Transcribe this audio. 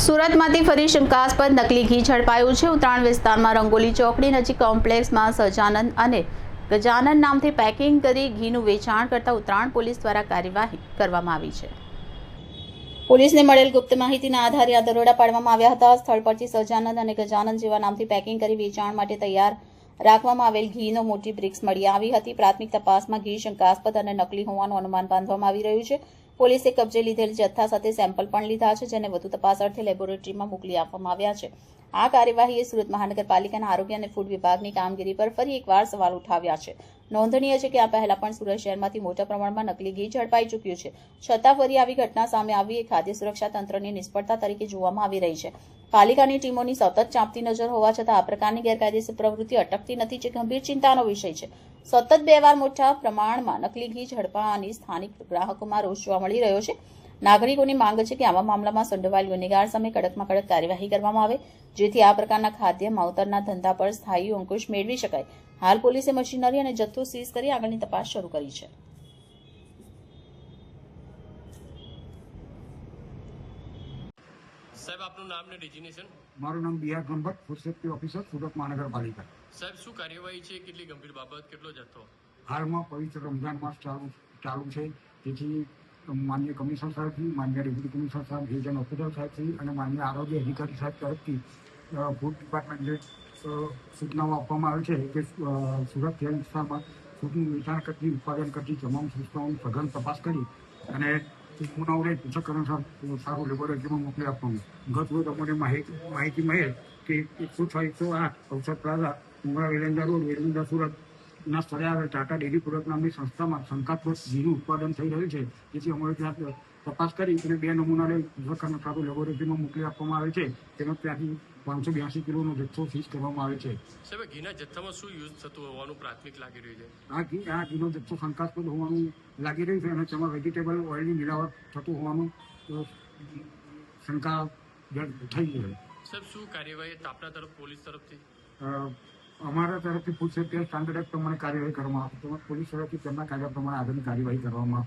સુરતમાંથી ફરી શંકાસ્પદ નકલી ઘી ઝડપાયું છે। ઉત્તરાયણ વિસ્તારમાં રંગોલી ચોકડી નજીક કોમ્પ્લેક્સમાં સજાનંદ અને ગજાનન નામથી પેકિંગ કરી ઘીનું વેચાણ કરતા ઉત્તરાયણ પોલીસ દ્વારા કાર્યવાહી કરવામાં આવી છે। પોલીસને મળેલ ગુપ્ત માહિતીના આધારે આ દરોડા પાડવામાં આવ્યા હતા। સ્થળ પરથી સજાનંદ અને ગજાનન જેવા નામથી પેકિંગ કરી વેચાણ માટે તૈયાર રાખવામાં આવેલ ઘીનો મોટી બ્રિક્સ મળી આવી હતી। પ્રાથમિક તપાસમાં ઘી શંકાસ્પદ અને નકલી હોવાનું અનુમાન બાંધવામાં આવી રહ્યું છે। પોલીસે કબજે લીધેલ જથ્થા સાથે સેમ્પલ પણ લીધા છે, જેને વધુ તપાસ અર્થે લેબોરેટરીમાં મોકલી આપવામાં આવ્યા છે। આ કાર્યવાહીએ સુરત મહાનગરપાલિકાના આરોગ્ય અને ફૂડ વિભાગની કામગીરી પર ફરી એકવાર સવાલ ઉઠાવ્યા છે। નોંધનીય છે કે આ પહેલા પણ સુરત શહેરમાંથી મોટા પ્રમાણમાં નકલી ઘી ઝડપાઈ ચૂક્યું છે, છતાં ફરી આવી ઘટના સામે આવી એ ખાદ્ય સુરક્ષા તંત્રની નિષ્ફળતા તરીકે જોવામાં આવી રહી છે। પાલિકાની ટીમોની સતત ચાંપતી નજર હોવા છતાં આ પ્રકારની ગેરકાયદેસર પ્રવૃત્તિ અટકતી નથી, જે ગંભીર ચિંતાનો વિષય છે। સતત 2 વાર મોટા પ્રમાણમાં નકલી ઘી ઝડપાવાની સ્થાનિક ગ્રાહકોમાં રોષ જોવા મળી રહ્યો છે। નાગરિકોની માંગ છે કે આવા મામલામાં સંડોવાયેલ ગુનેગાર સામે કડકમાં કડક કાર્યવાહી કરવામાં આવે, જેથી આ પ્રકારના ખાદ્ય માવતરના ધંધા પર સ્થાયી અંકુશ મેળવી શકાય। હાલ પોલીસે મશીનરી અને જથ્થો સીઝ કરી આગળની તપાસ શરૂ કરી છે। સાહેબ, આપનું નામ ને ડેઝિગ્નેશન? મારું નામ B R Brahmbhatt, food safety officer, Surat Mahanagarpalika. સાહેબ, શું કાર્યવાહી છે? કેટલી ગંભીર બાબત? કેટલો જથ્થો? હાલમાં પવિત્ર રમઝાન માસ ચાલુ છે, તેથી માનનીય કમિશનર સાહેબથી, માનનીય ડેપ્યુટી કમિશનર સાહેબ, રિજન ઓફિસર સાહેબથી અને માનનીય આરોગ્ય અધિકારી સાહેબ તરફથી ફૂડ ડિપાર્ટમેન્ટને સૂચનાઓ આપવામાં આવે છે કે સુરત શહેર વિસ્તારમાં ફૂડનું વેચાણ કરતી, ઉત્પાદન કરતી તમામ સંસ્થાઓની સઘન તપાસ કરી અને નમૂનાઓને પૃથ્થકરણ સારું લેબોરેટરીમાં મોકલી આપવાનું। ગત રોજ અમને માહિતી મળેલ કે 106-108 અવસર પ્લાઝા, ઉમરા વેલેન્ડા રોડ, વેલેન્ડા સુરતના સ્થળે આવેલ ટાટા ડેરી પ્રોડક્ટ નામની સંસ્થામાં શંકાસ્પદ ઘીનું ઉત્પાદન થઈ રહ્યું છે, જેથી અમારે ત્યાં તપાસ કરી અને 2 નમૂનાને પૃથ્થકરણ સારું લેબોરેટરીમાં મોકલી આપવામાં આવે છે। તેમજ ત્યાંથી 582 કિલોનો જથ્થો સીઝ કરવામાં આવે છે। સાહેબ, ઘીના જથ્થામાં શું યુઝ થતું હોવાનું પ્રાથમિક લાગી રહ્યું છે? આ ઘીનો જથ્થો શંકાસ્પદ હોવાનું લાગી રહ્યું છે અને તેમાં વેજીટેબલ ઓઇલની મિલાવટ થતું હોવાનું શંકા થઈ છે। સાહેબ, શું કાર્યવાહી આપના તરફ પોલીસ તરફથી? અમારા તરફથી ફૂડ સેફ્ટી સ્ટાન્ડર્ડ એક્ટ પ્રમાણે કાર્યવાહી કરવામાં આવશે, તેમજ પોલીસ તરફથી તેમના કાયદા પ્રમાણે આગળની કાર્યવાહી કરવામાં